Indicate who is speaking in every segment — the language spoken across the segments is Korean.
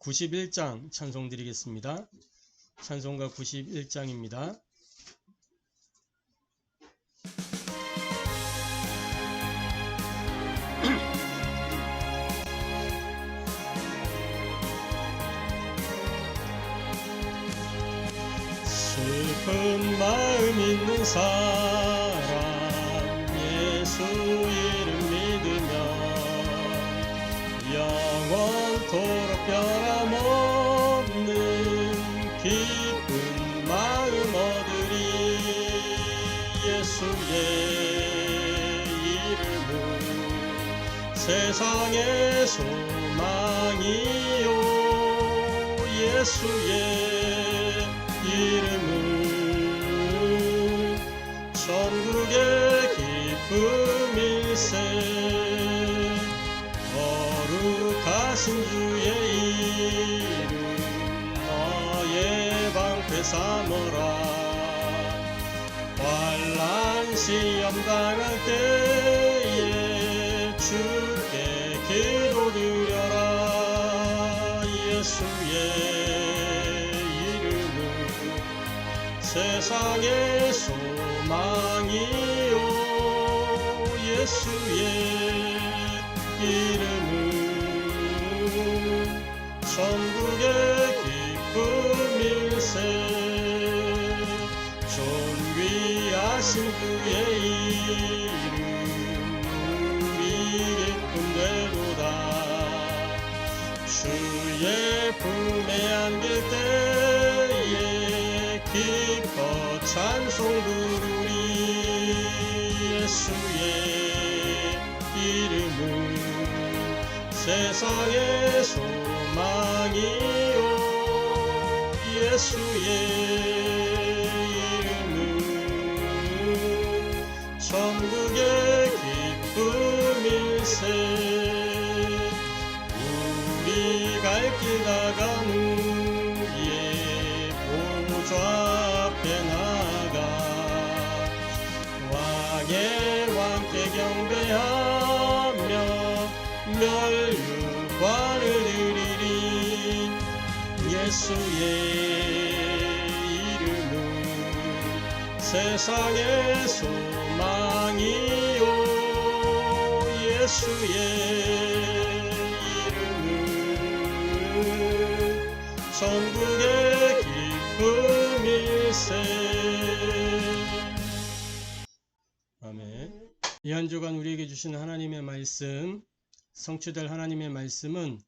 Speaker 1: 91장 찬송 드리겠습니다. 찬송가 91장입니다. 슬픈 마음 있는 사람 예수 이름 믿으면 영원토록 변함없는 기쁜 마음 얻으리. 예수의 이름은 세상의 소망이요 예수의 이름은 천국의 기쁨일세. 거룩하신 주의 이름 너의 방패 삼으라. 환난 시험 당할 때에 주께 기도드려라. 예수의 세상의 소망이요 예수의 이름은 천국의 기쁨일세. 존귀하신 주의 이름 우리의 꿈되도다. 주의 품에 안길 때에 기뻐 찬송 부르리. 예수의 이름은 세상의 소망이요 예수의 이름은 천국의 기쁨일세. 우리 갈 길 다가는 앞에 나가 왕의 왕께 경배하며 멸류관을 드리리. 예수의 이름은 세상의 소망이요 예수의 이름은 천국의 기쁨일세. 아멘. 이 한 주간 우리에게 주신 하나님의 말씀, 성취될 하나님의 말씀은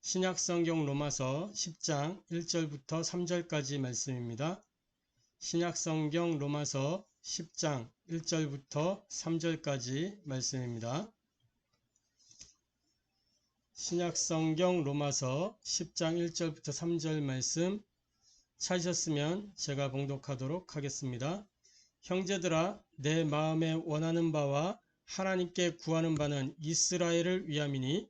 Speaker 1: 신약성경 로마서 10장 1절부터 3절까지 말씀입니다. 신약성경 로마서 10장 1절부터 3절까지 말씀입니다. 신약성경 로마서 10장 1절부터 3절 말씀 찾으셨으면 제가 봉독하도록 하겠습니다. 형제들아, 내 마음에 원하는 바와 하나님께 구하는 바는 이스라엘을 위함이니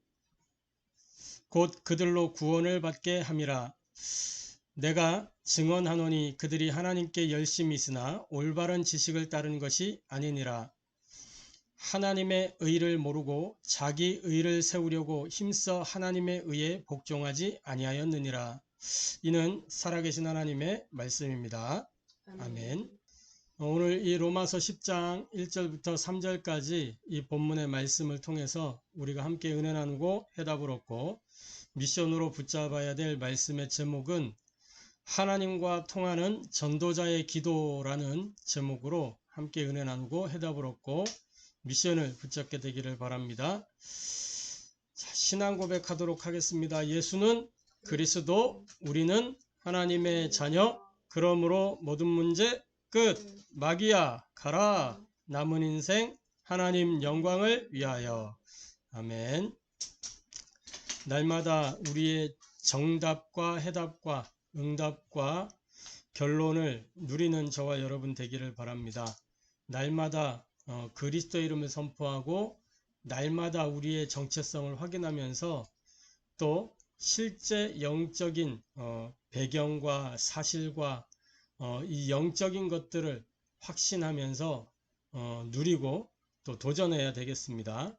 Speaker 1: 곧 그들로 구원을 받게 함이라. 내가 증언하노니 그들이 하나님께 열심히 있으나 올바른 지식을 따른 것이 아니니라. 하나님의 의를 모르고 자기 의를 세우려고 힘써 하나님의 의에 복종하지 아니하였느니라. 이는 살아계신 하나님의 말씀입니다. 아멘. 오늘 이 로마서 10장 1절부터 3절까지 이 본문의 말씀을 통해서 우리가 함께 은혜 나누고 해답을 얻고 미션으로 붙잡아야 될 말씀의 제목은 하나님과 통하는 전도자의 기도라는 제목으로 함께 은혜 나누고 해답을 얻고 미션을 붙잡게 되기를 바랍니다. 자, 신앙 고백하도록 하겠습니다. 예수는 그리스도, 우리는 하나님의 자녀, 그러므로 모든 문제 끝. 마귀야 가라. 남은 인생 하나님 영광을 위하여. 아멘. 날마다 우리의 정답과 해답과 응답과 결론을 누리는 저와 여러분 되기를 바랍니다. 날마다 그리스도 이름을 선포하고 날마다 우리의 정체성을 확인하면서 또 실제 영적인 배경과 사실과 이 영적인 것들을 확신하면서 누리고 또 도전해야 되겠습니다.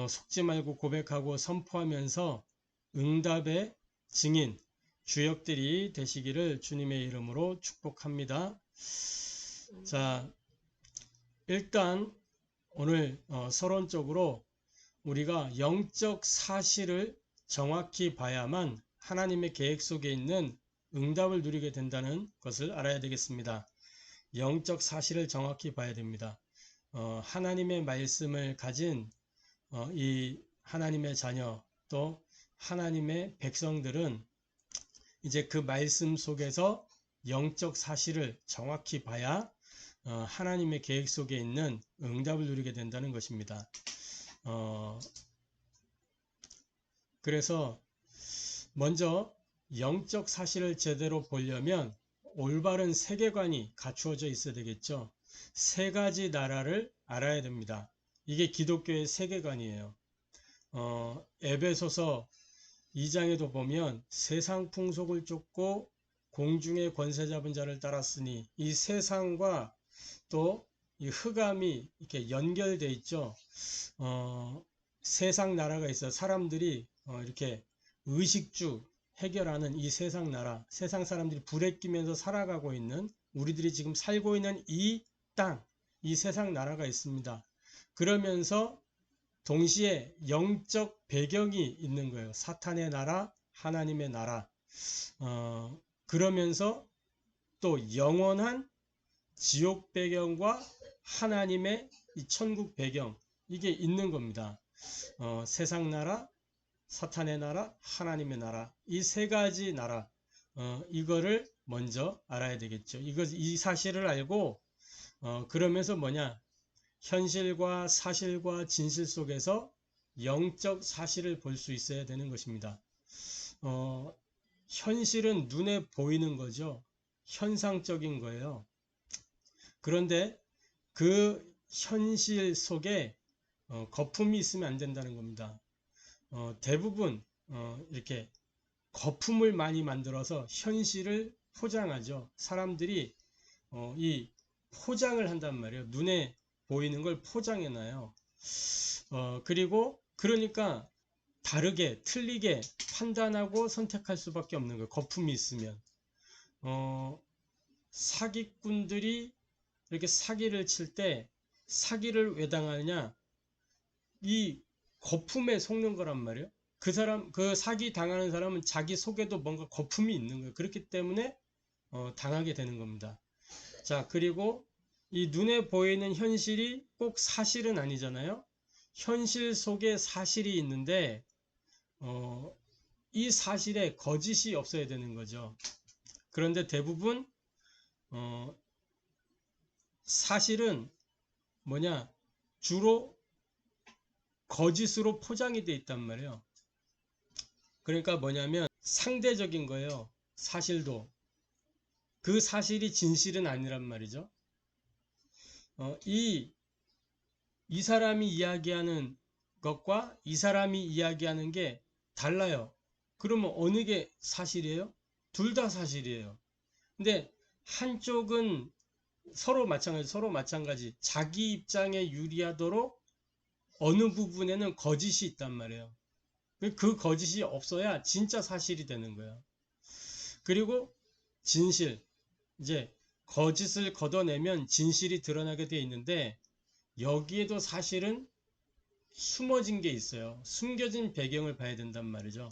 Speaker 1: 속지 말고 고백하고 선포하면서 응답의 증인, 주역들이 되시기를 주님의 이름으로 축복합니다. 자, 일단 오늘 서론적으로 우리가 영적 사실을 정확히 봐야만 하나님의 계획 속에 있는 응답을 누리게 된다는 것을 알아야 되겠습니다. 영적 사실을 정확히 봐야 됩니다. 하나님의 말씀을 가진 이 하나님의 자녀 또 하나님의 백성들은 이제 그 말씀 속에서 영적 사실을 정확히 봐야 하나님의 계획 속에 있는 응답을 누리게 된다는 것입니다. 그래서 먼저 영적 사실을 제대로 보려면 올바른 세계관이 갖추어져 있어야 되겠죠. 세 가지 나라를 알아야 됩니다. 이게 기독교의 세계관이에요. 에베소서 2장에도 보면 세상 풍속을 쫓고 공중의 권세 잡은 자를 따랐으니 이 세상과 또 이 흑암이 이렇게 연결돼 있죠. 세상 나라가 있어 사람들이 이렇게 의식주 해결하는 이 세상 나라, 세상 사람들이 불에 끼면서 살아가고 있는 우리들이 지금 살고 있는 이 땅, 이 세상 나라가 있습니다. 그러면서 동시에 영적 배경이 있는 거예요. 사탄의 나라, 하나님의 나라. 그러면서 또 영원한 지옥 배경과 하나님의 이 천국 배경, 이게 있는 겁니다. 세상 나라, 사탄의 나라, 하나님의 나라, 이 세 가지 나라, 이거를 먼저 알아야 되겠죠. 이 사실을 알고 그러면서 뭐냐, 현실과 사실과 진실 속에서 영적 사실을 볼 수 있어야 되는 것입니다. 현실은 눈에 보이는 거죠. 현상적인 거예요. 그런데 그 현실 속에 거품이 있으면 안 된다는 겁니다. 대부분 이렇게 거품을 많이 만들어서 현실을 포장하죠. 사람들이 이 포장을 한단 말이에요. 눈에 보이는 걸 포장해놔요. 그리고 그러니까 다르게 틀리게 판단하고 선택할 수밖에 없는 거예요. 거품이 있으면. 사기꾼들이 이렇게 사기를 칠 때 사기를 왜 당하느냐, 이 거품에 속는 거란 말이에요. 그 사기 당하는 사람은 자기 속에도 뭔가 거품이 있는 거예요. 그렇기 때문에 당하게 되는 겁니다. 자, 그리고 이 눈에 보이는 현실이 꼭 사실은 아니잖아요. 현실 속에 사실이 있는데 이 사실에 거짓이 없어야 되는 거죠. 그런데 대부분 사실은 뭐냐, 주로 거짓으로 포장이 돼 있단 말이에요. 그러니까 뭐냐면 상대적인 거예요. 사실도. 그 사실이 진실은 아니란 말이죠. 이 사람이 이야기하는 것과 이 사람이 이야기하는 게 달라요. 그러면 어느 게 사실이에요? 둘 다 사실이에요. 근데 한쪽은 서로 마찬가지. 자기 입장에 유리하도록 어느 부분에는 거짓이 있단 말이에요. 그 거짓이 없어야 진짜 사실이 되는 거예요. 그리고 진실. 이제 거짓을 걷어내면 진실이 드러나게 되어 있는데 여기에도 사실은 숨어진 게 있어요. 숨겨진 배경을 봐야 된단 말이죠.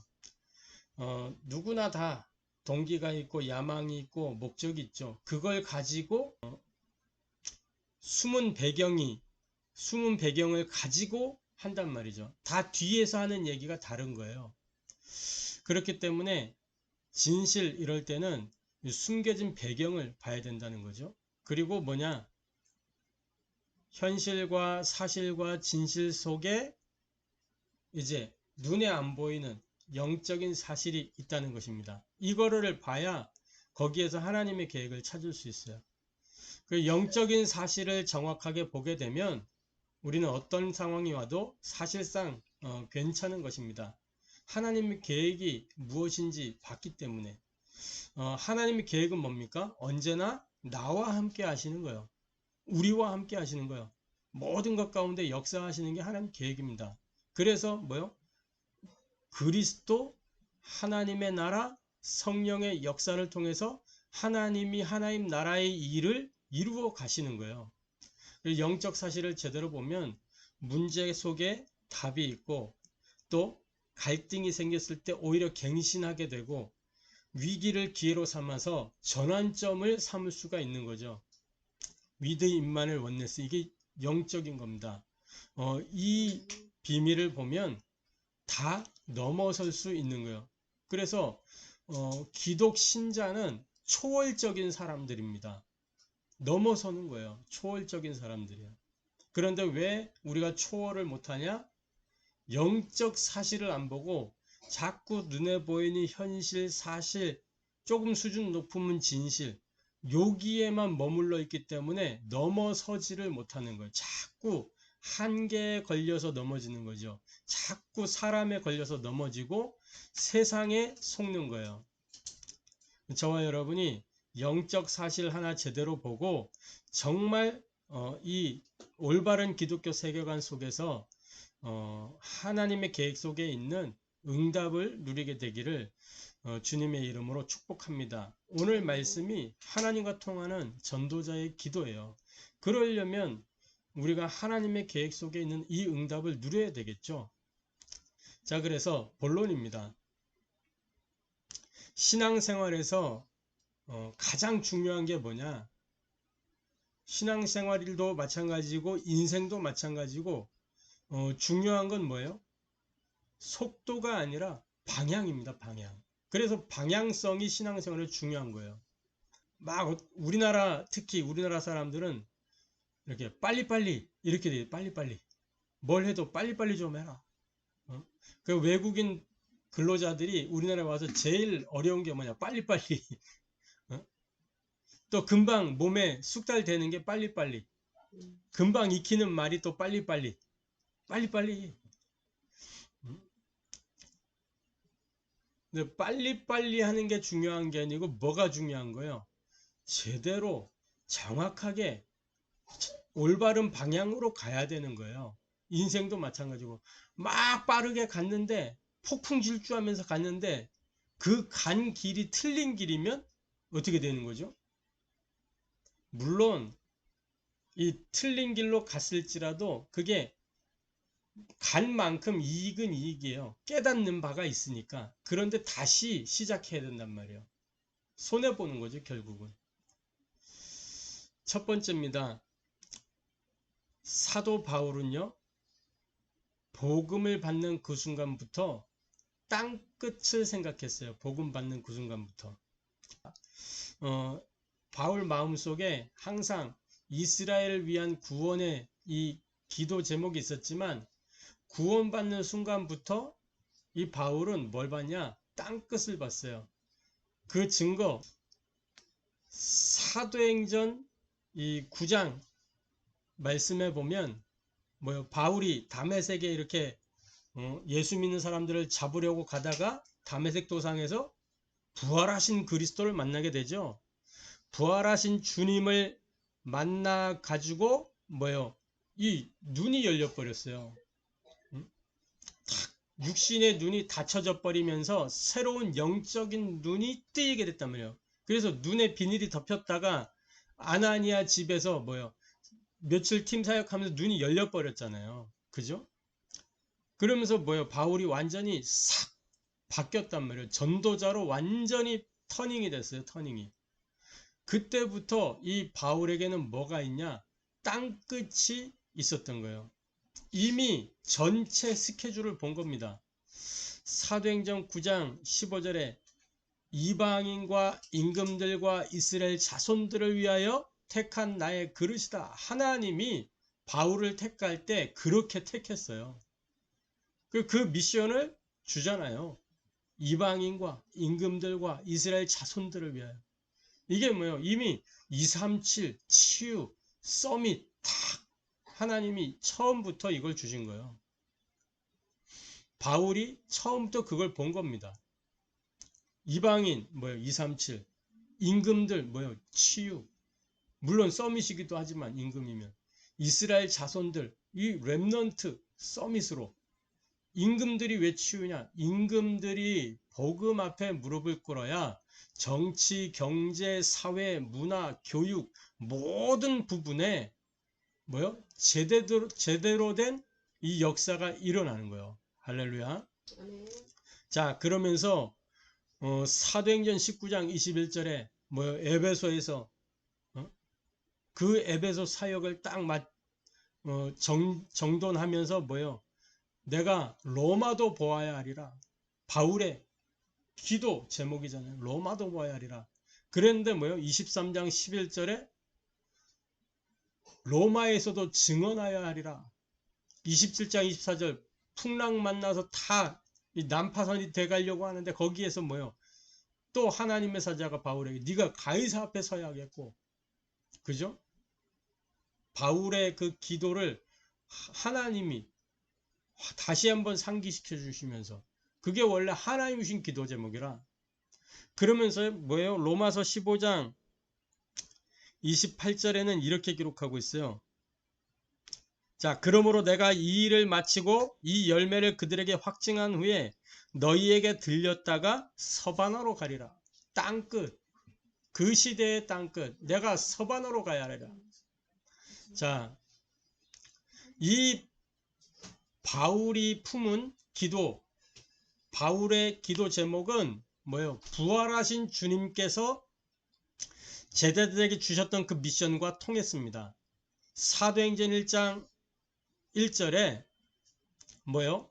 Speaker 1: 누구나 다 동기가 있고 야망이 있고 목적이 있죠. 그걸 가지고 숨은 배경을 가지고 한단 말이죠. 다 뒤에서 하는 얘기가 다른 거예요. 그렇기 때문에 진실 이럴 때는 숨겨진 배경을 봐야 된다는 거죠. 그리고 뭐냐, 현실과 사실과 진실 속에 이제 눈에 안 보이는 영적인 사실이 있다는 것입니다. 이거를 봐야 거기에서 하나님의 계획을 찾을 수 있어요. 그 영적인 사실을 정확하게 보게 되면 우리는 어떤 상황이 와도 사실상 괜찮은 것입니다. 하나님의 계획이 무엇인지 봤기 때문에. 하나님의 계획은 뭡니까? 언제나 나와 함께 하시는 거예요. 우리와 함께 하시는 거예요. 모든 것 가운데 역사하시는 게 하나님 계획입니다. 그래서 뭐요? 그리스도 하나님의 나라, 성령의 역사를 통해서 하나님이 하나님 나라의 일을 이루어 가시는 거예요. 영적 사실을 제대로 보면 문제 속에 답이 있고, 또 갈등이 생겼을 때 오히려 갱신하게 되고, 위기를 기회로 삼아서 전환점을 삼을 수가 있는 거죠. 위드 임마누엘 원네스, 이게 영적인 겁니다. 이 비밀을 보면 다 넘어설 수 있는 거예요. 그래서 기독 신자는 초월적인 사람들입니다. 넘어서는 거예요. 초월적인 사람들이에요. 그런데 왜 우리가 초월을 못하냐? 영적 사실을 안 보고 자꾸 눈에 보이는 현실, 사실, 조금 수준 높으면 진실, 여기에만 머물러 있기 때문에 넘어서지를 못하는 거예요. 자꾸 한계에 걸려서 넘어지는 거죠. 자꾸 사람에 걸려서 넘어지고 세상에 속는 거예요. 저와 여러분이 영적 사실 하나 제대로 보고 정말 이 올바른 기독교 세계관 속에서 하나님의 계획 속에 있는 응답을 누리게 되기를 주님의 이름으로 축복합니다. 오늘 말씀이 하나님과 통하는 전도자의 기도예요. 그러려면 우리가 하나님의 계획 속에 있는 이 응답을 누려야 되겠죠. 자, 그래서 본론입니다. 신앙생활에서 가장 중요한 게 뭐냐? 신앙생활도 마찬가지고 인생도 마찬가지고 중요한 건 뭐예요? 속도가 아니라 방향입니다. 방향. 그래서 방향성이 신앙생활에 중요한 거예요. 막 우리나라, 특히 우리나라 사람들은 이렇게 빨리빨리 이렇게 돼요. 빨리빨리. 뭘 해도 빨리빨리 좀 해라. 그 외국인 근로자들이 우리나라에 와서 제일 어려운 게 뭐냐? 빨리빨리. 또 금방 몸에 숙달되는 게 빨리빨리. 금방 익히는 말이 또 빨리빨리. 빨리빨리. 근데 빨리빨리 하는 게 중요한 게 아니고 뭐가 중요한 거예요? 제대로 정확하게 올바른 방향으로 가야 되는 거예요. 인생도 마찬가지고 막 빠르게 갔는데 폭풍 질주하면서 갔는데 그 간 길이 틀린 길이면 어떻게 되는 거죠? 물론 이 틀린 길로 갔을지라도 그게 간 만큼 이익은 이익이에요. 깨닫는 바가 있으니까. 그런데 다시 시작해야 된단 말이에요. 손해보는 거죠, 결국은. 첫 번째입니다. 사도 바울은요, 복음을 받는 그 순간부터 땅끝을 생각했어요. 복음 받는 그 순간부터. 바울 마음속에 항상 이스라엘을 위한 구원의 이 기도 제목이 있었지만 구원받는 순간부터 이 바울은 뭘 봤냐? 땅끝을 봤어요. 그 증거 사도행전 이 9장 말씀해 보면 뭐요? 바울이 다메섹에 이렇게 예수 믿는 사람들을 잡으려고 가다가 다메섹 도상에서 부활하신 그리스도를 만나게 되죠. 부활하신 주님을 만나 가지고 뭐요? 이 눈이 열려 버렸어요. 육신의 눈이 닫혀져 버리면서 새로운 영적인 눈이 뜨이게 됐단 말이에요. 그래서 눈에 비닐이 덮였다가 아나니아 집에서 뭐요? 며칠 팀 사역하면서 눈이 열려 버렸잖아요. 그죠? 그러면서 뭐요? 바울이 완전히 싹 바뀌었단 말이에요. 전도자로 완전히 터닝이 됐어요. 터닝이. 그때부터 이 바울에게는 뭐가 있냐? 땅끝이 있었던 거예요. 이미 전체 스케줄을 본 겁니다. 사도행전 9장 15절에 이방인과 임금들과 이스라엘 자손들을 위하여 택한 나의 그릇이다. 하나님이 바울을 택할 때 그렇게 택했어요. 그 미션을 주잖아요. 이방인과 임금들과 이스라엘 자손들을 위하여. 이게 뭐예요? 이미 237 치유 서밋 다 하나님이 처음부터 이걸 주신 거예요. 바울이 처음부터 그걸 본 겁니다. 이방인 뭐예요? 237 임금들 뭐예요? 치유. 물론 서밋이기도 하지만 임금이면 이스라엘 자손들 이 렘넌트 서밋으로. 임금들이 왜 치유냐? 임금들이 복음 앞에 무릎을 꿇어야 정치, 경제, 사회, 문화, 교육 모든 부분에 뭐요? 제대로 된 이 역사가 일어나는 거예요. 할렐루야. 자, 그러면서 사도행전 19장 21절에 뭐요? 에베소에서 그 에베소 사역을 딱 정돈하면서 뭐요? 내가 로마도 보아야 하리라. 바울의 기도 제목이잖아요. 로마도 보아야 하리라. 그랬는데 뭐요? 23장 11절에 로마에서도 증언하여야 하리라. 27장 24절 풍랑 만나서 다 난파선이 돼가려고 하는데 거기에서 뭐요? 또 하나님의 사자가 바울에게 네가 가이사 앞에 서야 하겠고, 그죠? 바울의 그 기도를 하나님이 다시 한번 상기시켜 주시면서 그게 원래 하나님 주신 기도 제목이라. 그러면서 뭐예요? 로마서 15장 28절에는 이렇게 기록하고 있어요. 자, 그러므로 내가 이 일을 마치고 이 열매를 그들에게 확증한 후에 너희에게 들렸다가 서바나로 가리라. 땅끝, 그 시대의 땅끝, 내가 서바나로 가야 하리라. 자, 이 바울이 품은 기도, 바울의 기도 제목은 뭐예요? 부활하신 주님께서 제자들에게 주셨던 그 미션과 통했습니다. 사도행전 1장 1절에 뭐요?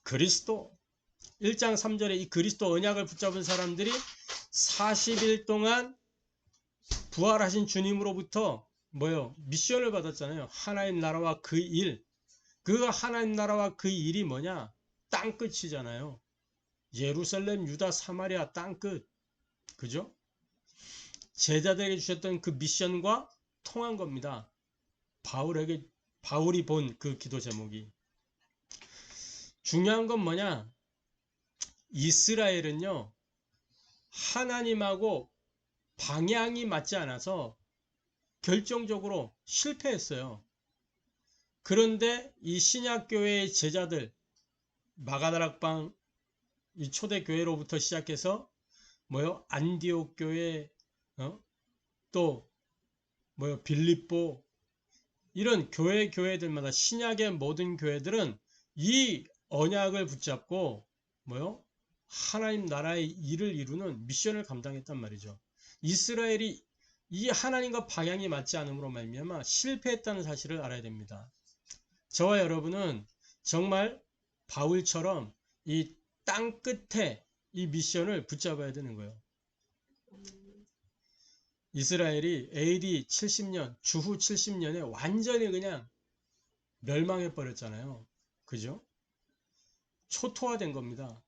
Speaker 1: 그리스도 1장 3절에 이 그리스도 언약을 붙잡은 사람들이 40일 동안 부활하신 주님으로부터 뭐요? 미션을 받았잖아요. 하나님 나라와 그 일. 그 하나님 나라와 그 일이 뭐냐? 땅끝이잖아요. 예루살렘, 유다, 사마리아 땅끝. 그죠? 제자들에게 주셨던 그 미션과 통한 겁니다. 바울이 본 그 기도 제목이. 중요한 건 뭐냐? 이스라엘은요, 하나님하고 방향이 맞지 않아서 결정적으로 실패했어요. 그런데 이 신약교회의 제자들, 마가다락방 이 초대교회로부터 시작해서 뭐요? 안디옥 교회, 또 뭐요? 빌립보, 이런 교회들마다 신약의 모든 교회들은 이 언약을 붙잡고 뭐요? 하나님 나라의 일을 이루는 미션을 감당했단 말이죠. 이스라엘이 이 하나님과 방향이 맞지 않음으로 말미암아 실패했다는 사실을 알아야 됩니다. 저와 여러분은 정말 바울처럼 이 땅 끝에 이 미션을 붙잡아야 되는 거예요. 이스라엘이 AD 70년, 주후 70년에 완전히 그냥 멸망해 버렸잖아요. 그죠? 초토화된 겁니다.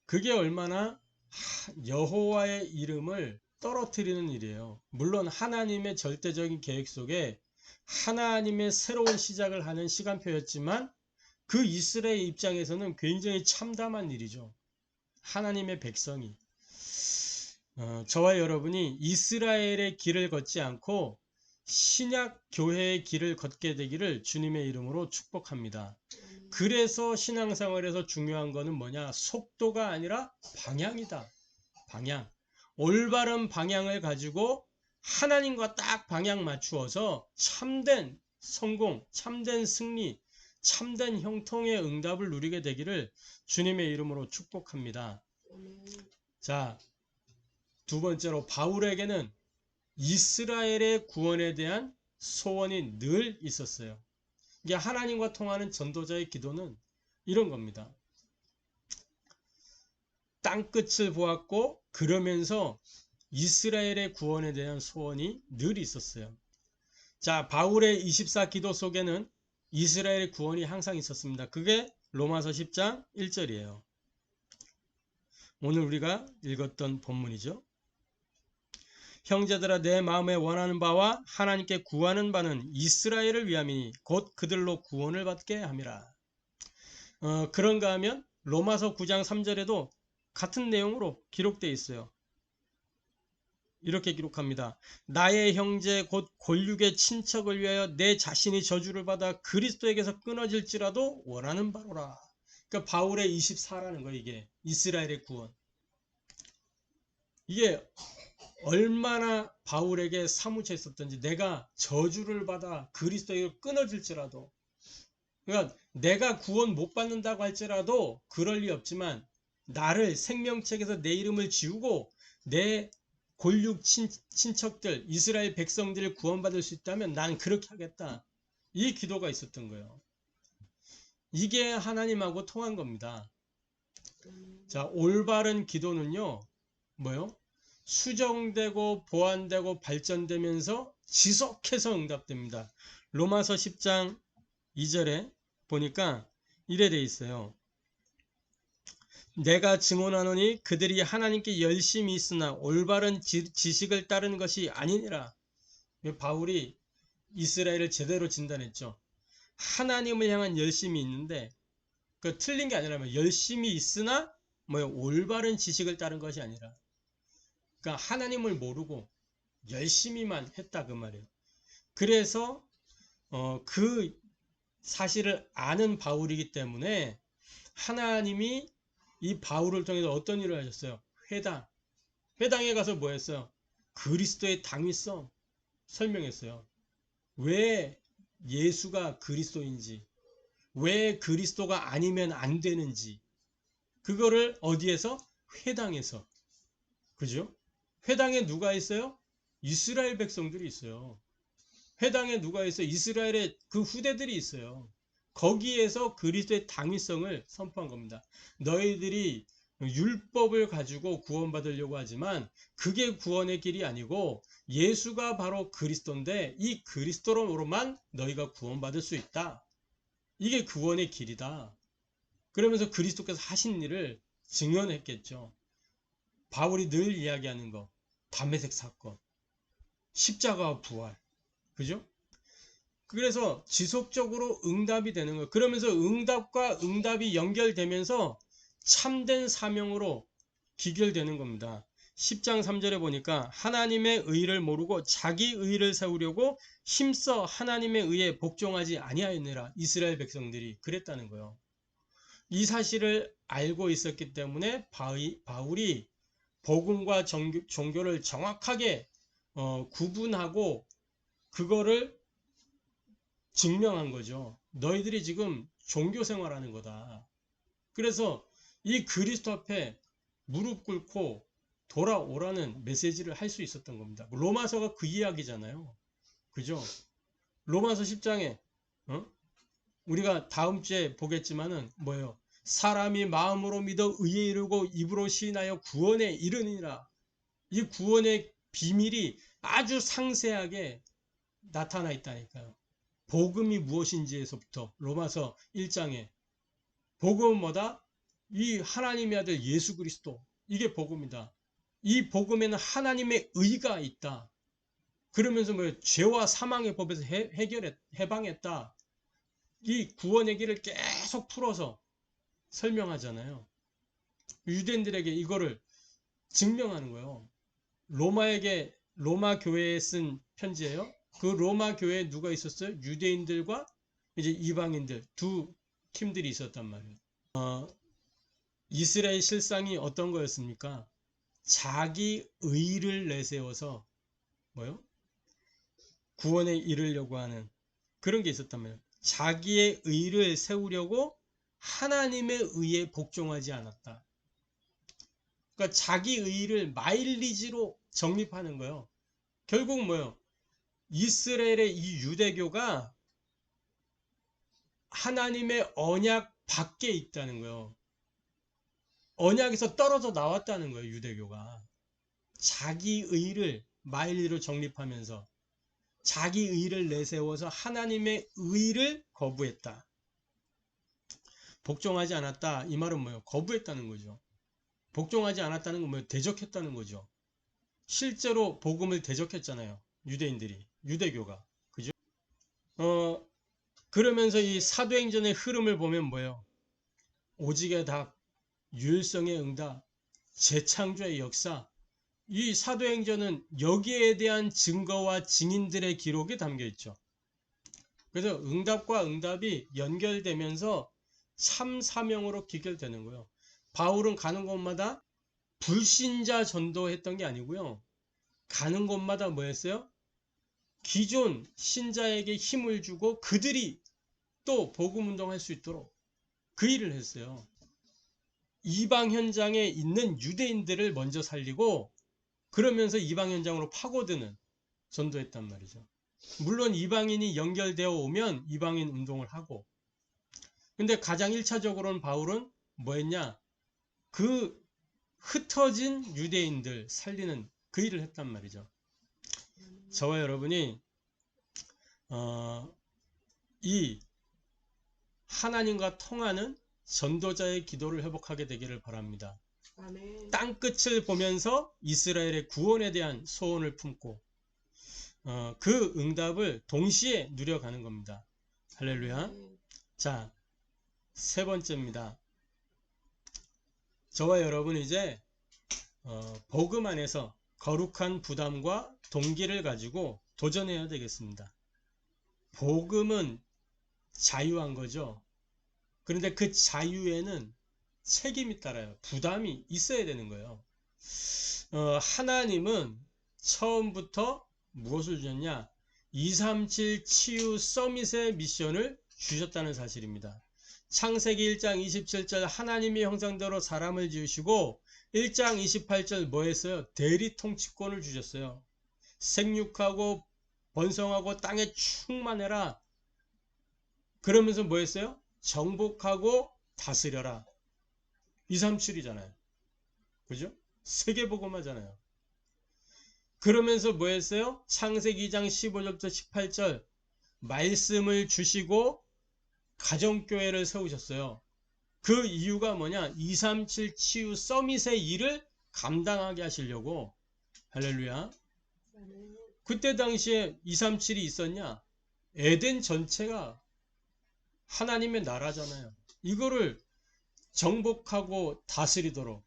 Speaker 1: 그게 얼마나 여호와의 이름을 떨어뜨리는 일이에요. 물론 하나님의 절대적인 계획 속에 하나님의 새로운 시작을 하는 시간표였지만 그 이스라엘 입장에서는 굉장히 참담한 일이죠. 하나님의 백성이 저와 여러분이 이스라엘의 길을 걷지 않고 신약 교회의 길을 걷게 되기를 주님의 이름으로 축복합니다. 그래서 신앙생활에서 중요한 거는 뭐냐? 속도가 아니라 방향이다. 방향. 올바른 방향을 가지고 하나님과 딱 방향 맞추어서 참된 성공, 참된 승리, 참된 형통의 응답을 누리게 되기를 주님의 이름으로 축복합니다. 자, 두 번째로 바울에게는 이스라엘의 구원에 대한 소원이 늘 있었어요. 이게 하나님과 통하는 전도자의 기도는 이런 겁니다. 땅끝을 보았고 그러면서 이스라엘의 구원에 대한 소원이 늘 있었어요. 자, 바울의 24기도 속에는 이스라엘의 구원이 항상 있었습니다. 그게 로마서 10장 1절이에요. 오늘 우리가 읽었던 본문이죠. 형제들아, 내 마음에 원하는 바와 하나님께 구하는 바는 이스라엘을 위함이니 곧 그들로 구원을 받게 함이라. 그런가 하면 로마서 9장 3절에도 같은 내용으로 기록되어 있어요. 이렇게 기록합니다. 나의 형제 곧 골육의 친척을 위하여 내 자신이 저주를 받아 그리스도에게서 끊어질지라도 원하는 바로라. 그러니까 바울의 24라는 거예요. 이게 이스라엘의 구원. 이게 얼마나 바울에게 사무쳐 있었던지, 내가 저주를 받아 그리스도에게 끊어질지라도, 그러니까 내가 구원 못 받는다고 할지라도 그럴 리 없지만 나를 생명책에서 내 이름을 지우고 내 골육 친척들 이스라엘 백성들을 구원받을 수 있다면 난 그렇게 하겠다. 이 기도가 있었던 거예요. 이게 하나님하고 통한 겁니다. 자, 올바른 기도는요, 뭐요? 수정되고 보완되고 발전되면서 지속해서 응답됩니다. 로마서 10장 2절에 보니까 이래 돼 있어요. 내가 증언하노니 그들이 하나님께 열심히 있으나 올바른 지식을 따르는 것이 아니니라. 바울이 이스라엘을 제대로 진단했죠. 하나님을 향한 열심이 있는데 그 틀린 게 아니라면 열심히 있으나 올바른 지식을 따른 것이 아니라, 그러니까 하나님을 모르고 열심히만 했다 그 말이에요. 그래서 그 사실을 아는 바울이기 때문에 하나님이 이 바울을 통해서 어떤 일을 하셨어요? 회당에 가서 뭐 했어요? 그리스도의 당위성 설명했어요. 왜 예수가 그리스도인지, 왜 그리스도가 아니면 안 되는지, 그거를 어디에서? 회당에서. 그죠? 회당에 누가 있어요? 이스라엘 백성들이 있어요. 회당에 누가 있어요? 이스라엘의 그 후대들이 있어요. 거기에서 그리스도의 당위성을 선포한 겁니다. 너희들이 율법을 가지고 구원받으려고 하지만 그게 구원의 길이 아니고 예수가 바로 그리스도인데 이 그리스도로만 너희가 구원받을 수 있다. 이게 구원의 길이다. 그러면서 그리스도께서 하신 일을 증언했겠죠. 바울이 늘 이야기하는 거, 담메색 사건, 십자가와 부활, 그죠? 그래서 지속적으로 응답이 되는 거예요. 그러면서 응답과 응답이 연결되면서 참된 사명으로 기결되는 겁니다. 10장 3절에 보니까 하나님의 의를 모르고 자기 의를 세우려고 힘써 하나님의 의에 복종하지 아니하였느라. 이스라엘 백성들이 그랬다는 거예요. 이 사실을 알고 있었기 때문에 바울이 복음과 종교를 정확하게 구분하고 그거를 증명한 거죠. 너희들이 지금 종교 생활하는 거다. 그래서 이 그리스도 앞에 무릎 꿇고 돌아오라는 메시지를 할 수 있었던 겁니다. 로마서가 그 이야기잖아요. 그죠? 로마서 10장에 우리가 다음 주에 보겠지만은 뭐예요? 사람이 마음으로 믿어 의에 이르고 입으로 시인하여 구원에 이르니라. 이 구원의 비밀이 아주 상세하게 나타나 있다니까요. 복음이 무엇인지에서부터 로마서 1장에 복음은 뭐다? 이 하나님의 아들 예수 그리스도, 이게 복음이다. 이 복음에는 하나님의 의가 있다. 그러면서 뭐 죄와 사망의 법에서 해방했다. 이 구원의 길을 계속 풀어서 설명하잖아요. 유대인들에게 이거를 증명하는 거예요. 로마 교회에 쓴 편지예요. 그 로마 교회에 누가 있었어요? 유대인들과 이제 이방인들 두 팀들이 있었단 말이에요. 이스라엘 실상이 어떤 거였습니까? 자기 의를 내세워서 뭐요? 구원에 이르려고 하는 그런 게 있었단 말이에요. 자기의 의를 세우려고 하나님의 의에 복종하지 않았다. 그러니까 자기 의를 마일리지로 정립하는 거예요. 결국 뭐예요? 이스라엘의 이 유대교가 하나님의 언약 밖에 있다는 거예요. 언약에서 떨어져 나왔다는 거예요. 유대교가. 자기 의를 마일리로 정립하면서 자기 의를 내세워서 하나님의 의를 거부했다. 복종하지 않았다. 이 말은 뭐예요? 거부했다는 거죠. 복종하지 않았다는 건 뭐예요? 대적했다는 거죠. 실제로 복음을 대적했잖아요. 유대인들이. 유대교가. 그죠? 그러면서 이 사도행전의 흐름을 보면 뭐예요? 오직의 답, 유일성의 응답, 재창조의 역사, 이 사도행전은 여기에 대한 증거와 증인들의 기록이 담겨 있죠. 그래서 응답과 응답이 연결되면서 참 사명으로 귀결되는 거예요. 바울은 가는 곳마다 불신자 전도했던 게 아니고요. 가는 곳마다 뭐 했어요? 기존 신자에게 힘을 주고 그들이 또 복음 운동할 수 있도록 그 일을 했어요. 이방 현장에 있는 유대인들을 먼저 살리고 그러면서 이방 현장으로 파고드는 전도했단 말이죠. 물론 이방인이 연결되어 오면 이방인 운동을 하고, 근데 가장 1차적으로는 바울은 뭐 했냐? 그 흩어진 유대인들 살리는 그 일을 했단 말이죠. 저와 여러분이 이 하나님과 통하는 전도자의 기도를 회복하게 되기를 바랍니다.
Speaker 2: 아멘.
Speaker 1: 땅끝을 보면서 이스라엘의 구원에 대한 소원을 품고 그 응답을 동시에 누려가는 겁니다. 할렐루야.
Speaker 2: 아멘.
Speaker 1: 자, 세 번째입니다. 저와 여러분 이제 복음 안에서 거룩한 부담과 동기를 가지고 도전해야 되겠습니다. 복음은 자유한 거죠. 그런데 그 자유에는 책임이 따라요. 부담이 있어야 되는 거예요. 하나님은 처음부터 무엇을 주셨냐? 237 치유 서밋의 미션을 주셨다는 사실입니다. 창세기 1장 27절 하나님의 형상대로 사람을 지으시고 1장 28절 뭐 했어요? 대리 통치권을 주셨어요. 생육하고 번성하고 땅에 충만해라. 그러면서 뭐 했어요? 정복하고 다스려라. 237이잖아요. 그죠? 세계복음하잖아요. 그러면서 뭐 했어요? 창세기 2장 15절부터 18절 말씀을 주시고 가정교회를 세우셨어요. 그 이유가 뭐냐? 237 치유 서밋의 일을 감당하게 하시려고. 할렐루야.
Speaker 2: 아멘.
Speaker 1: 그때 당시에 237이 있었냐? 에덴 전체가 하나님의 나라잖아요. 이거를 정복하고 다스리도록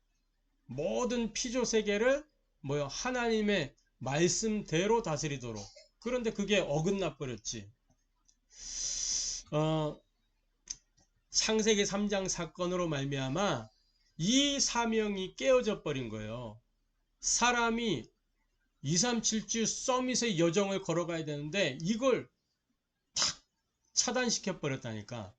Speaker 1: 모든 피조 세계를 뭐요? 하나님의 말씀대로 다스리도록. 그런데 그게 어긋나 버렸지. 창세기 3장 사건으로 말미암아 이 사명이 깨어져 버린 거예요. 사람이 237주 서밋의 여정을 걸어가야 되는데 이걸 탁 차단시켜 버렸다니까.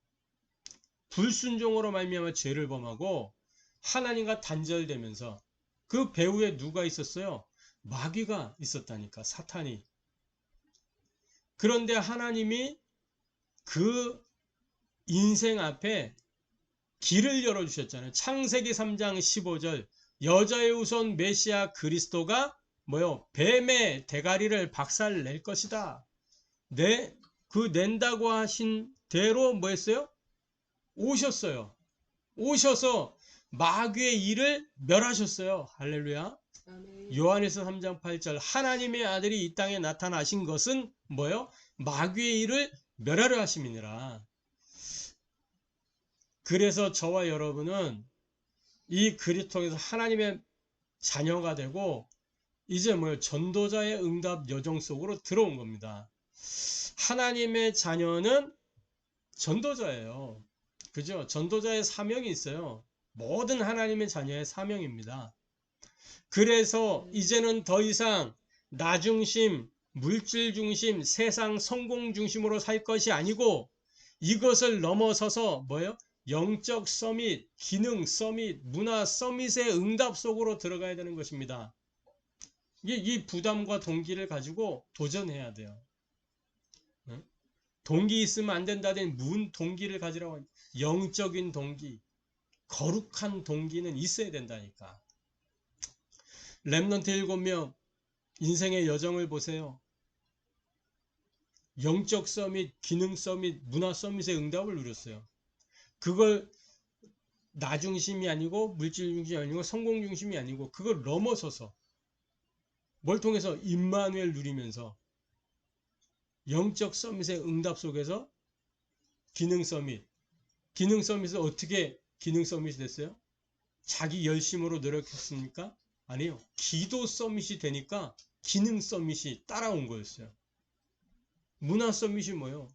Speaker 1: 불순종으로 말미암아 죄를 범하고 하나님과 단절되면서 그 배후에 누가 있었어요? 마귀가 있었다니까, 사탄이. 그런데 하나님이 그 인생 앞에 길을 열어주셨잖아요. 창세기 3장 15절 여자의 후손 메시아 그리스도가 뭐요? 뱀의 대가리를 박살 낼 것이다. 그 낸다고 하신 대로 뭐 했어요? 오셨어요. 오셔서 마귀의 일을 멸하셨어요. 할렐루야.
Speaker 2: 아멘.
Speaker 1: 요한에서 3장 8절 하나님의 아들이 이 땅에 나타나신 것은 뭐요? 마귀의 일을 멸하려 하심이니라. 그래서 저와 여러분은 이 글을 통해서 하나님의 자녀가 되고 이제 뭐요? 전도자의 응답 여정 속으로 들어온 겁니다. 하나님의 자녀는 전도자예요. 그죠? 전도자의 사명이 있어요. 모든 하나님의 자녀의 사명입니다. 그래서 이제는 더 이상 나 중심, 물질 중심, 세상 성공 중심으로 살 것이 아니고 이것을 넘어서서 뭐예요? 영적 서밋, 기능 서밋, 문화 서밋의 응답 속으로 들어가야 되는 것입니다. 이 부담과 동기를 가지고 도전해야 돼요. 동기 있으면 안 된다는 문 동기를 가지라고. 영적인 동기, 거룩한 동기는 있어야 된다니까. 렘넌트 7명 인생의 여정을 보세요. 영적 서밋, 기능 서밋, 문화 서밋의 응답을 누렸어요. 그걸 나 중심이 아니고 물질 중심이 아니고 성공 중심이 아니고 그걸 넘어서서 뭘 통해서 임마누엘 누리면서 영적 서밋의 응답 속에서 기능 서밋을 어떻게 기능 서밋이 됐어요? 자기 열심으로 노력했습니까? 아니요. 기도 서밋이 되니까 기능 서밋이 따라온 거였어요. 문화 서밋이 뭐예요?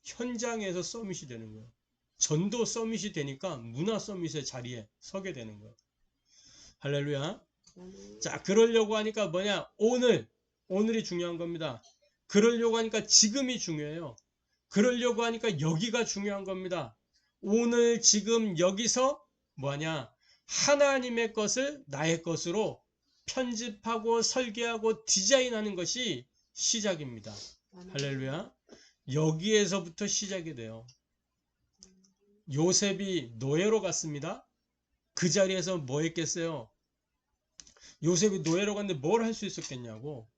Speaker 1: 현장에서 서밋이 되는 거예요. 전도 서밋이 되니까 문화 서밋의 자리에 서게 되는 거예요. 할렐루야.
Speaker 2: 아멘.
Speaker 1: 자, 그러려고 하니까 뭐냐? 오늘이 중요한 겁니다. 그러려고 하니까 지금이 중요해요. 그러려고 하니까 여기가 중요한 겁니다. 오늘 지금 여기서 뭐하냐? 하나님의 것을 나의 것으로 편집하고 설계하고 디자인하는 것이 시작입니다.
Speaker 2: 아멘.
Speaker 1: 할렐루야. 여기에서부터 시작이 돼요. 요셉이 노예로 갔습니다. 그 자리에서 뭐 했겠어요? 요셉이 노예로 갔는데 뭘 할 수 있었겠냐고.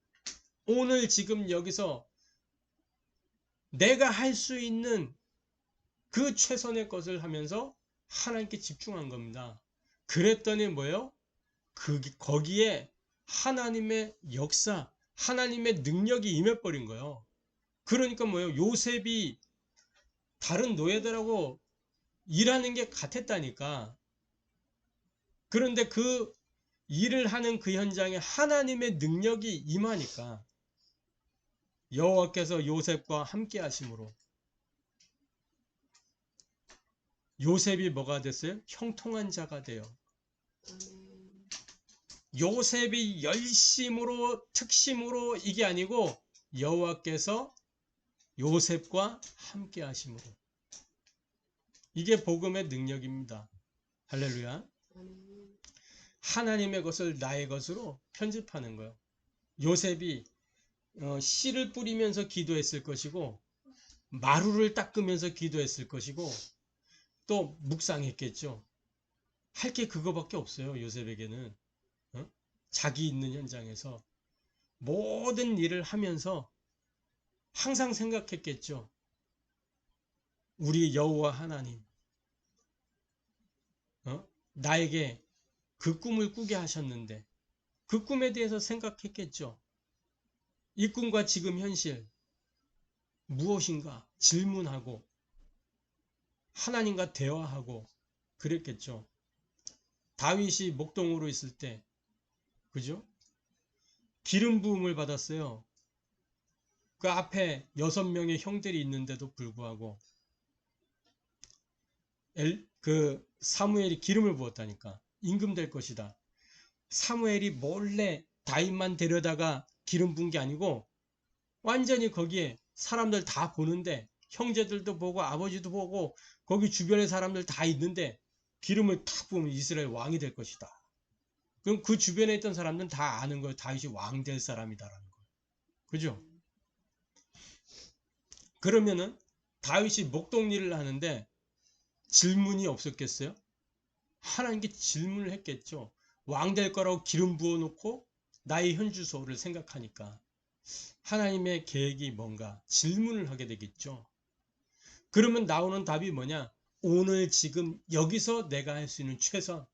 Speaker 1: 오늘 지금 여기서 내가 할 수 있는 그 최선의 것을 하면서 하나님께 집중한 겁니다. 그랬더니 뭐예요? 거기에 하나님의 역사, 하나님의 능력이 임해버린 거예요. 그러니까 뭐예요? 요셉이 다른 노예들하고 일하는 게 같았다니까. 그런데 그 일을 하는 그 현장에 하나님의 능력이 임하니까 여호와께서 요셉과 함께 하심으로 요셉이 뭐가 됐어요? 형통한 자가 돼요.
Speaker 2: 아멘.
Speaker 1: 요셉이 열심으로 특심으로 이게 아니고 여호와께서 요셉과 함께 하심으로. 이게 복음의 능력입니다. 할렐루야.
Speaker 2: 아멘.
Speaker 1: 하나님의 것을 나의 것으로 편집하는 거예요. 요셉이 씨를 뿌리면서 기도했을 것이고 마루를 닦으면서 기도했을 것이고 또 묵상했겠죠. 할 게 그거밖에 없어요. 요셉에게는. 자기 있는 현장에서 모든 일을 하면서 항상 생각했겠죠. 우리 여호와 하나님 나에게 그 꿈을 꾸게 하셨는데 그 꿈에 대해서 생각했겠죠. 이 꿈과 지금 현실 무엇인가 질문하고 하나님과 대화하고 그랬겠죠. 다윗이 목동으로 있을 때 그죠? 기름 부음을 받았어요. 그 앞에 6명의 형들이 있는데도 불구하고 사무엘이 기름을 부었다니까. 임금될 것이다. 사무엘이 몰래 다윗만 데려다가 기름 부은 게 아니고 완전히 거기에 사람들 다 보는데 형제들도 보고 아버지도 보고 거기 주변의 사람들 다 있는데 기름을 탁 부으면 이스라엘 왕이 될 것이다. 그럼 그 주변에 있던 사람들은 다 아는 거예요. 다윗이 왕 될 사람이다라는 거예요. 그죠? 그러면은 다윗이 목동 일을 하는데 질문이 없었겠어요? 하나님께 질문을 했겠죠. 왕 될 거라고 기름 부어놓고 나의 현주소를 생각하니까 하나님의 계획이 뭔가 질문을 하게 되겠죠. 그러면 나오는 답이 뭐냐? 오늘 지금 여기서 내가 할 수 있는 최선.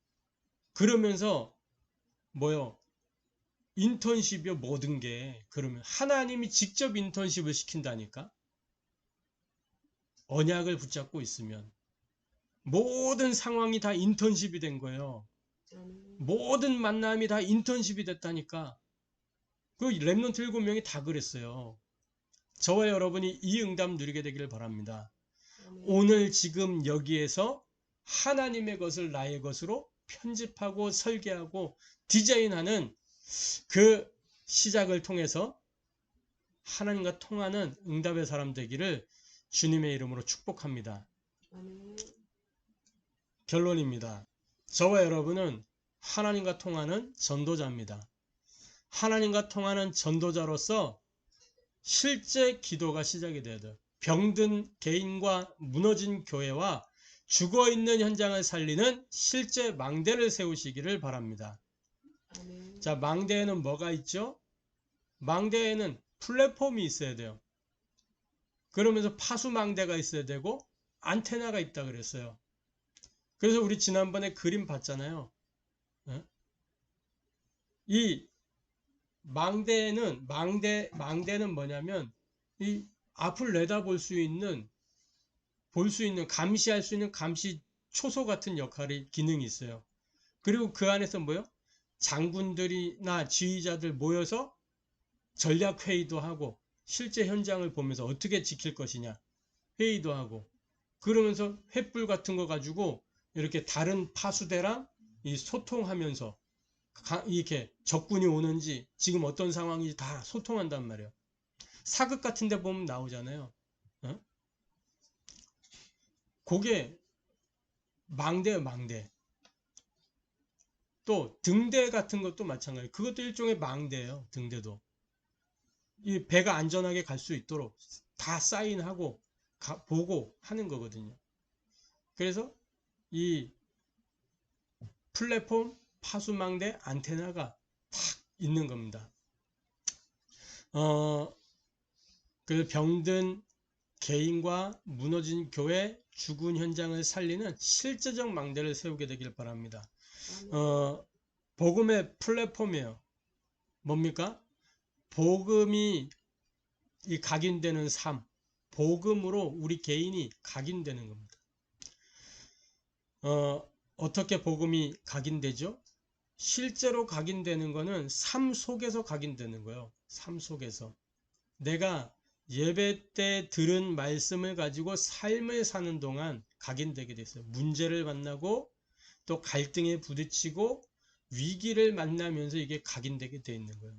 Speaker 1: 그러면서 뭐요? 인턴십이요 모든 게. 그러면 하나님이 직접 인턴십을 시킨다니까. 언약을 붙잡고 있으면 모든 상황이 다 인턴십이 된 거예요.
Speaker 2: 아멘.
Speaker 1: 모든 만남이 다 인턴십이 됐다니까. 그 렘넌트 7명이 다 그랬어요. 저와 여러분이 이 응답 누리게 되기를 바랍니다.
Speaker 2: 아멘.
Speaker 1: 오늘 지금 여기에서 하나님의 것을 나의 것으로 편집하고 설계하고 디자인하는 그 시작을 통해서 하나님과 통하는 응답의 사람 되기를 주님의 이름으로 축복합니다.
Speaker 2: 아멘.
Speaker 1: 결론입니다. 저와 여러분은 하나님과 통하는 전도자입니다. 하나님과 통하는 전도자로서 실제 기도가 시작이 돼야 돼요. 병든 개인과 무너진 교회와 죽어있는 현장을 살리는 실제 망대를 세우시기를 바랍니다.
Speaker 2: 아멘.
Speaker 1: 자, 망대에는 뭐가 있죠? 망대에는 플랫폼이 있어야 돼요. 그러면서 파수망대가 있어야 되고 안테나가 있다 그랬어요. 그래서 우리 지난번에 그림 봤잖아요. 이 망대는 뭐냐면 이 앞을 내다볼 수 있는 감시할 수 있는 감시 초소 같은 역할이 기능이 있어요. 그리고 그 안에서 뭐요? 장군들이나 지휘자들 모여서 전략 회의도 하고 실제 현장을 보면서 어떻게 지킬 것이냐 회의도 하고 그러면서 횃불 같은 거 가지고 이렇게 다른 파수대랑 이 소통하면서 이렇게 적군이 오는지 지금 어떤 상황인지 다 소통한단 말이에요. 사극 같은 데 보면 나오잖아요. 어? 그게 망대예요, 망대. 또 등대 같은 것도 마찬가지예요. 그것도 일종의 망대예요. 등대도. 이 배가 안전하게 갈 수 있도록 다 사인하고 보고 하는 거거든요. 그래서 이 플랫폼 파수망대 안테나가 탁 있는 겁니다. 그 병든 개인과 무너진 교회 죽은 현장을 살리는 실제적 망대를 세우게 되길 바랍니다. 복음의 플랫폼이에요. 뭡니까? 복음이 각인되는 삶, 복음으로 우리 개인이 각인되는 겁니다. 어떻게 복음이 각인되죠? 실제로 각인되는 거는 삶 속에서 각인되는 거예요. 삶 속에서. 내가 예배 때 들은 말씀을 가지고 삶을 사는 동안 각인되게 됐어요. 문제를 만나고 또 갈등에 부딪히고 위기를 만나면서 이게 각인되게 돼 있는 거예요.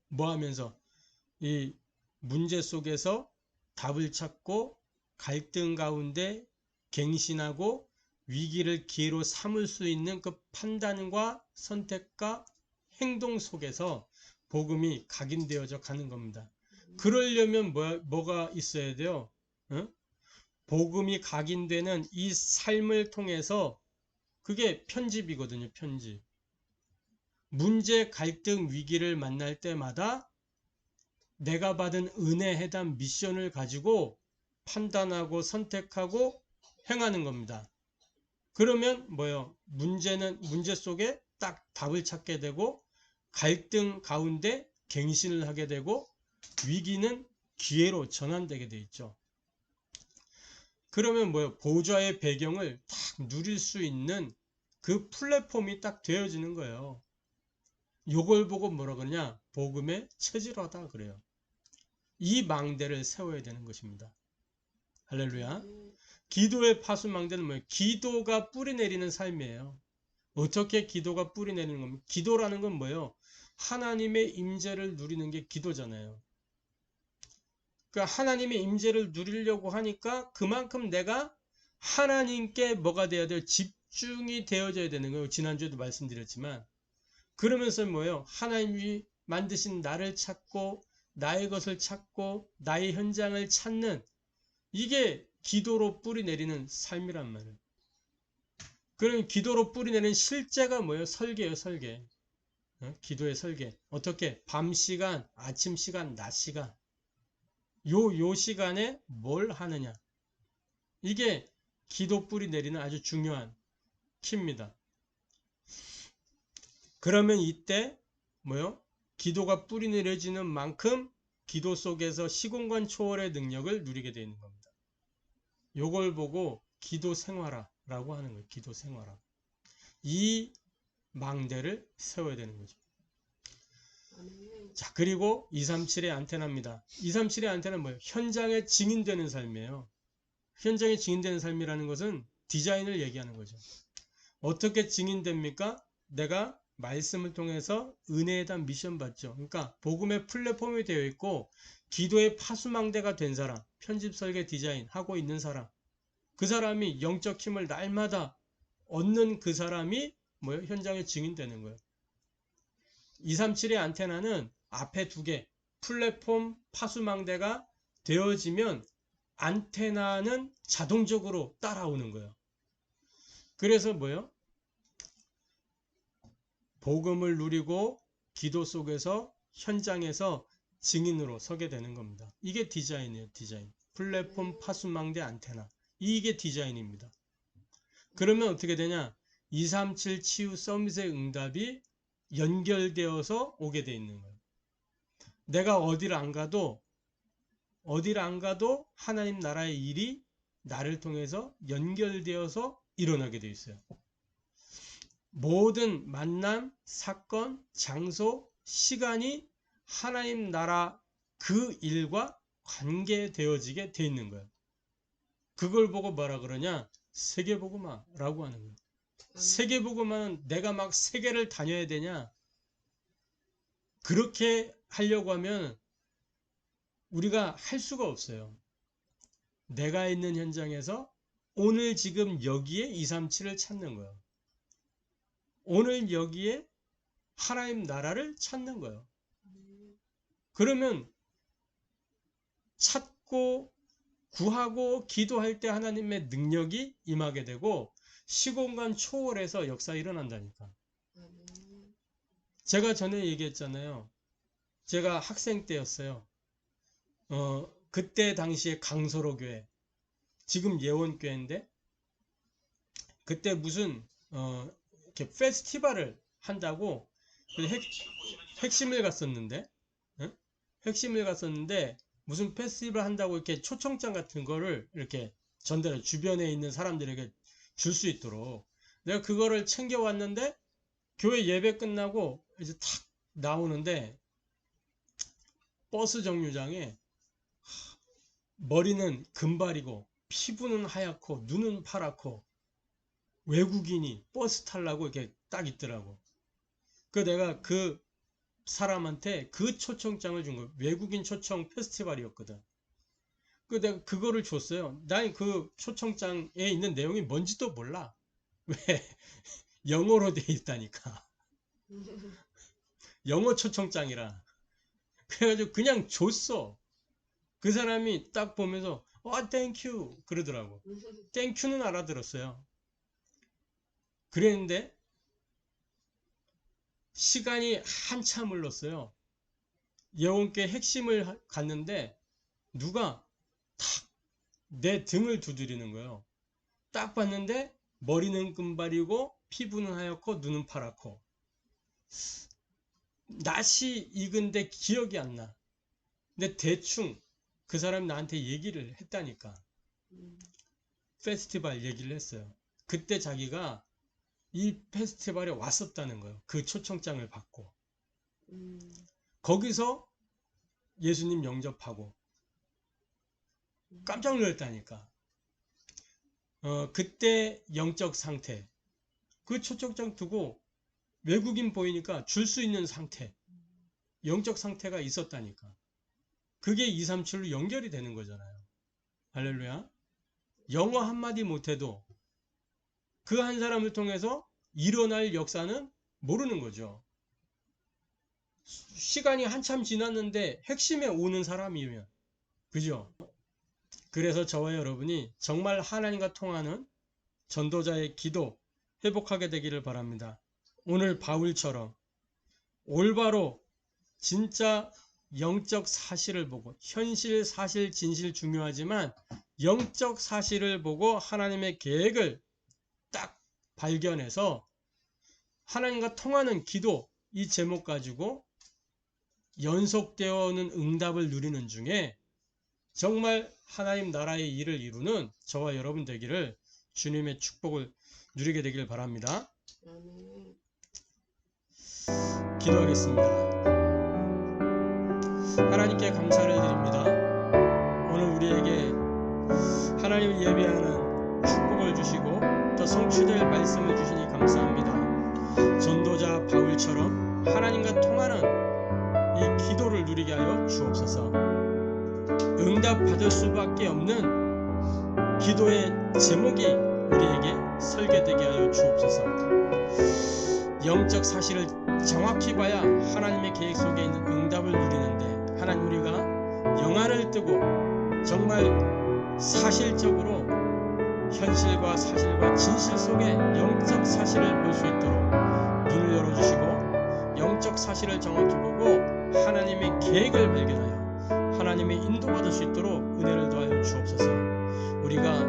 Speaker 1: 뭐 하면서? 이 문제 속에서 답을 찾고 갈등 가운데 갱신하고 위기를 기회로 삼을 수 있는 그 판단과 선택과 행동 속에서 복음이 각인되어져 가는 겁니다. 그러려면 뭐가 있어야 돼요? 복음이 각인되는 이 삶을 통해서 그게 편집이거든요. 편집. 문제, 갈등, 위기를 만날 때마다 내가 받은 은혜 해당 미션을 가지고 판단하고 선택하고 행하는 겁니다. 그러면 뭐요? 문제 속에 딱 답을 찾게 되고 갈등 가운데 갱신을 하게 되고 위기는 기회로 전환되게 돼 있죠. 그러면 뭐요? 보좌의 배경을 딱 누릴 수 있는 그 플랫폼이 딱 되어지는 거예요. 요걸 보고 뭐라 그러냐? 복음의 체질화다 그래요. 이 망대를 세워야 되는 것입니다. 할렐루야. 기도의 파수망대는 뭐예요? 기도가 뿌리내리는 삶이에요. 어떻게 기도가 뿌리내리는 겁니까? 기도라는 건 뭐예요? 하나님의 임재를 누리는 게 기도잖아요. 그러니까 하나님의 임재를 누리려고 하니까 그만큼 내가 하나님께 뭐가 돼야 돼요? 집중이 되어져야 되는 거예요. 지난주에도 말씀드렸지만. 그러면서 뭐예요? 하나님이 만드신 나를 찾고 나의 것을 찾고 나의 현장을 찾는 이게 기도로 뿌리내리는 삶이란 말이에요. 그럼 기도로 뿌리내리는 실제가 뭐예요? 설계예요, 설계. 기도의 설계. 어떻게? 밤 시간, 아침 시간, 낮 시간. 요 시간에 뭘 하느냐. 이게 기도 뿌리내리는 아주 중요한 키입니다. 그러면 이때 뭐요? 기도가 뿌리내려지는 만큼 기도 속에서 시공간 초월의 능력을 누리게 되는 겁니다. 요걸 보고 기도 생활화라고 하는 거예요. 기도 생활화. 이 망대를 세워야 되는 거죠. 자, 그리고 237의 안테나입니다. 237의 안테나는 뭐예요? 현장에 증인되는 삶이에요. 현장에 증인되는 삶이라는 것은 디자인을 얘기하는 거죠. 어떻게 증인됩니까? 내가 말씀을 통해서 은혜에 대한 미션 받죠. 그러니까 복음의 플랫폼이 되어 있고 기도의 파수망대가 된 사람, 편집 설계 디자인 하고 있는 사람, 그 사람이 영적 힘을 날마다 얻는 그 사람이 뭐예요? 현장에 증인되는 거예요. 237의 안테나는 앞에 두 개, 플랫폼 파수망대가 되어지면 안테나는 자동적으로 따라오는 거예요. 그래서 뭐예요? 복음을 누리고 기도 속에서 현장에서 증인으로 서게 되는 겁니다. 이게 디자인이에요. 디자인. 플랫폼 파수망대 안테나. 이게 디자인입니다. 그러면 어떻게 되냐? 237 치유 서밋의 응답이 연결되어서 오게 돼 있는 거예요. 내가 어디를 안 가도 하나님 나라의 일이 나를 통해서 연결되어서 일어나게 돼 있어요. 모든 만남, 사건, 장소, 시간이 하나님 나라 그 일과 관계되어지게 돼 있는 거예요. 그걸 보고 뭐라 그러냐? 세계복음화라고 하는 거예요. 세계복음화는 내가 막 세계를 다녀야 되냐? 그렇게 하려고 하면 우리가 할 수가 없어요. 내가 있는 현장에서 오늘 지금 여기에 237을 찾는 거예요. 오늘 여기에 하나님 나라를 찾는 거예요. 그러면 찾고 구하고 기도할 때 하나님의 능력이 임하게 되고 시공간 초월해서 역사 일어난다니까. 제가 전에 얘기했잖아요. 제가 학생 때였어요. 그때 당시에 강서로 교회, 지금 예원교회인데, 그때 무슨 이렇게 페스티벌을 한다고 핵심을 갔었는데, 응? 핵심을 갔었는데 무슨 페스티벌 한다고 이렇게 초청장 같은 거를 이렇게 전달해, 주변에 있는 사람들에게 줄 수 있도록. 내가 그거를 챙겨왔는데 교회 예배 끝나고 이제 탁 나오는데 버스 정류장에 머리는 금발이고 피부는 하얗고 눈은 파랗고 외국인이 버스 타려고 이렇게 딱 있더라고. 그 내가 그 사람한테 그 초청장을 준 거예요. 외국인 초청 페스티벌이었거든. 그 내가 그거를 줬어요. 난 그 초청장에 있는 내용이 뭔지도 몰라. 왜? 영어로 돼 있다니까. 영어 초청장이라. 그래가지고 그냥 줬어. 그 사람이 딱 보면서 땡큐 그러더라고. 땡큐는 알아들었어요. 그랬는데 시간이 한참 흘렀어요. 예원교회 핵심을 갔는데 누가 탁 내 등을 두드리는 거예요. 딱 봤는데 머리는 금발이고 피부는 하얗고 눈은 파랗고 낯이 익은데 기억이 안 나. 근데 대충 그 사람이 나한테 얘기를 했다니까. 페스티벌 얘기를 했어요. 그때 자기가 이 페스티벌에 왔었다는 거예요. 그 초청장을 받고. 거기서 예수님 영접하고 깜짝 놀랐다니까. 그때 영적 상태, 그 초청장 두고 외국인 보이니까 줄 수 있는 상태, 영적 상태가 있었다니까. 그게 237로 연결이 되는 거잖아요. 할렐루야. 영어 한마디 못해도 그 한 사람을 통해서 일어날 역사는 모르는 거죠. 시간이 한참 지났는데 핵심에 오는 사람이면, 그죠? 그래서 저와 여러분이 정말 하나님과 통하는 전도자의 기도 회복하게 되기를 바랍니다. 오늘 바울처럼 올바로 진짜 영적 사실을 보고, 현실, 사실, 진실 중요하지만 영적 사실을 보고 하나님의 계획을 딱 발견해서 하나님과 통하는 기도, 이 제목 가지고 연속되어 오는 응답을 누리는 중에 정말 하나님 나라의 일을 이루는 저와 여러분 되기를, 주님의 축복을 누리게 되길 바랍니다. 기도하겠습니다. 하나님께 감사를 드립니다. 오늘 우리에게 하나님을 예배하는 축복을 주시고 더 성취될 말씀을 주시니 감사합니다. 전도자 바울처럼 하나님과 통하는 이 기도를 누리게 하여 주옵소서. 응답받을 수밖에 없는 기도의 제목이 우리에게 설계되게 하여 주옵소서. 영적 사실을 정확히 봐야 하나님의 계획 속에 있는 응답을 누리는데, 하나님 우리가 영안을 뜨고 정말 사실적으로 현실과 사실과 진실 속에 영적 사실을 볼 수 있도록 눈을 열어주시고, 영적 사실을 정확히 보고 하나님의 계획을 발견하여 하나님의 인도받을 수 있도록 은혜를 더하여 주옵소서. 우리가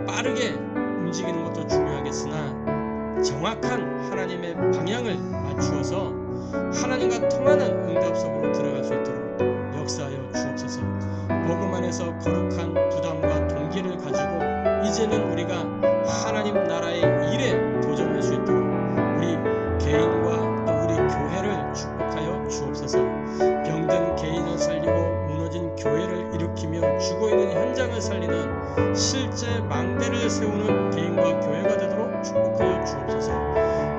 Speaker 1: 빠르게 움직이는 것도 중요하겠으나 정확한 하나님의 방향을 맞추어서 하나님과 통하는 응답 속으로 들어갈 수 있도록 역사하여 주옵소서. 복음 안에서 거룩한 부담과 동기를 가지고 이제는 우리가 하나님 나라의 일에 도전할 수 있도록 실제 망대를 세우는 개인과 교회가 되도록 축복하여 주옵소서.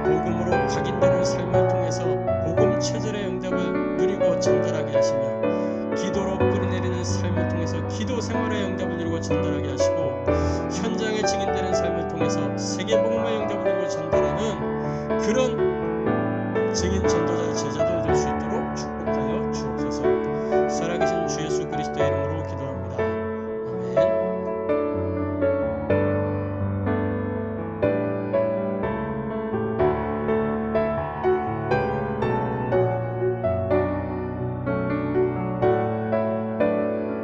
Speaker 1: 복음으로 각인되는 삶을 통해서 복음 체질의 응답을 누리고 전달하게 하시며, 기도로 뿌리내리는 삶을 통해서 기도 생활의 응답을 누리고 전달하게 하시고, 현장에 직인되는 삶을 통해서 세계복음의 응답을 누리고 전달하는 그런 증인 전도자 제자들